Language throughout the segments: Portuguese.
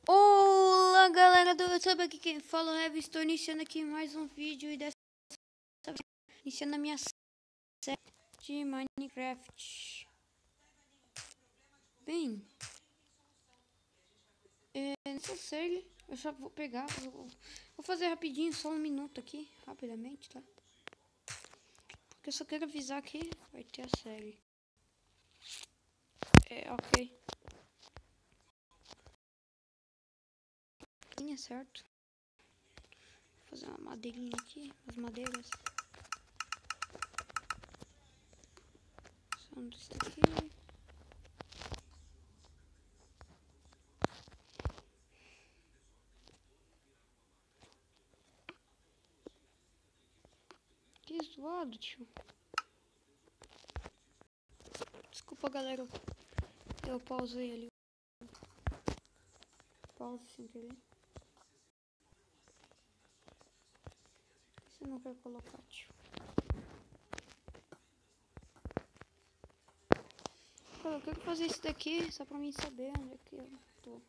Olá galera do YouTube, aqui quem fala é o Heavy. Estou iniciando aqui mais um vídeo e dessa vez iniciando a minha série de Minecraft. Bem, nessa série eu só vou pegar, vou fazer rapidinho, só um minuto aqui, rapidamente, tá? Porque eu só quero avisar que vai ter a série. Ok. Certo? Vou fazer uma madeirinha aqui, as madeiras. Só isso daqui. Que zoado, tio. Desculpa, galera. Eu pausei ali. Pausa sem querer. Você não quer colocar, tio. Eu quero fazer isso daqui só pra mim saber onde é que eu tô.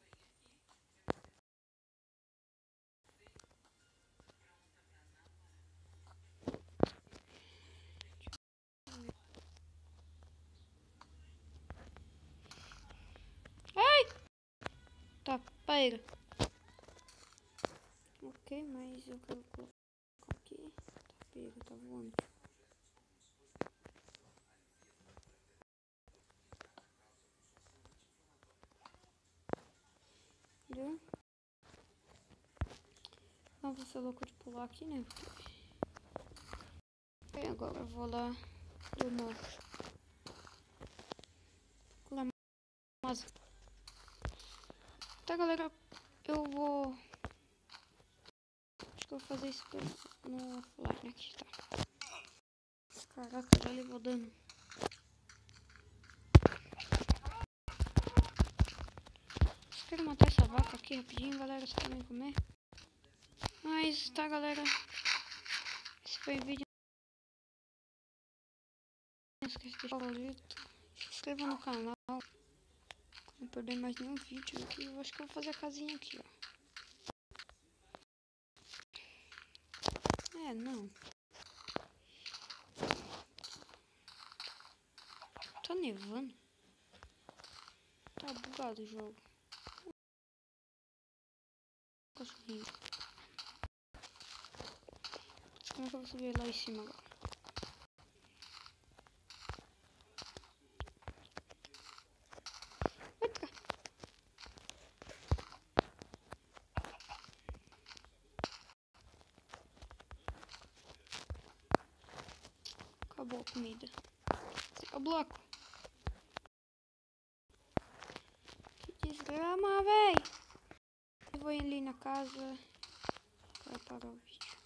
Ai! Tá, pega. Ok, mas eu quero colocar aqui. Tá, pega, tá voando. Entendeu? Não vou ser louco de pular aqui, né? E agora eu vou lá do norte. Mas... Tá, galera, eu vou... Acho que eu vou fazer isso no offline aqui, tá? Caraca, já levou dano. Só quero matar essa vaca aqui rapidinho, galera, só pra mim comer. Mas tá, galera, esse foi o vídeo. Não esqueça de deixar o favorito, se inscreva no canal pra não perder mais nenhum vídeo aqui. Eu acho que eu vou fazer a casinha aqui, ó. Não. Tá nevando? Tá bugado o jogo. Cachorrinho. Como é que eu vou subir lá em cima agora? Vai pra cá. Acabou a comida. É o bloco. Que desgrama, véi. Eu vou ali na casa. Vai parar o vídeo.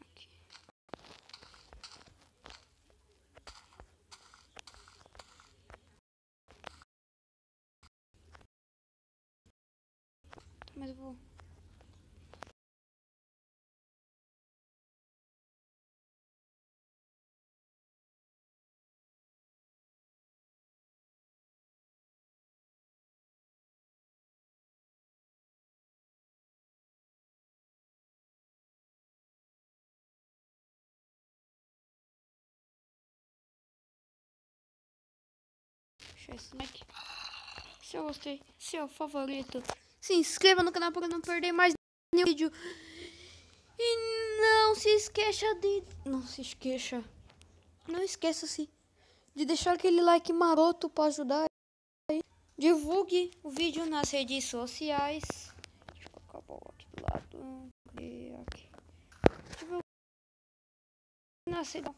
Aqui. Tá, mas eu vou. Deixar esse like. Se eu gostei, seu favorito. Se inscreva no canal para não perder mais nenhum vídeo. E não se esqueça de... Não esqueça-se de deixar aquele like maroto para ajudar. Divulgue o vídeo nas redes sociais. Deixa eu colocar a bola aqui do lado. E aqui. Divulgue nas redes.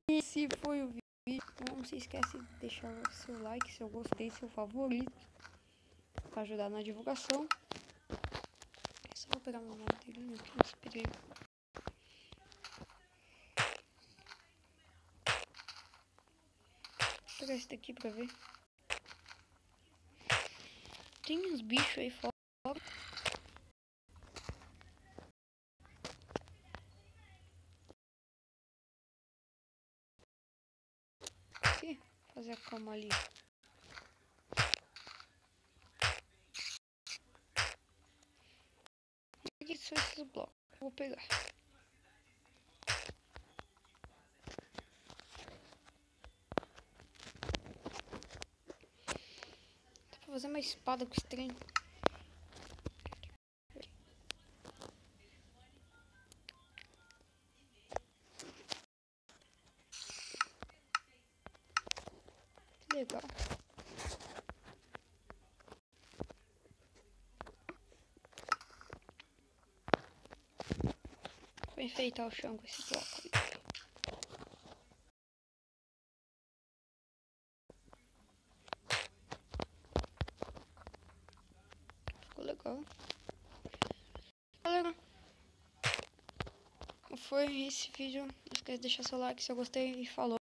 E se foi o vídeo, não se esqueça de deixar o seu like, seu gostei, seu favorito. Para ajudar na divulgação. Só vou pegar uma madeirinha aqui nesse perigo. Vou pegar esse daqui pra ver. Tem uns bichos aí fora. Aqui, fazer a cama ali. que são esses blocos? Vou pegar. Dá pra fazer uma espada com esse trem. Legal. Vou enfeitar o chão com esse bloco ali. Ficou legal. Galera, foi esse vídeo. Não esquece de deixar seu like se eu gostei e falou.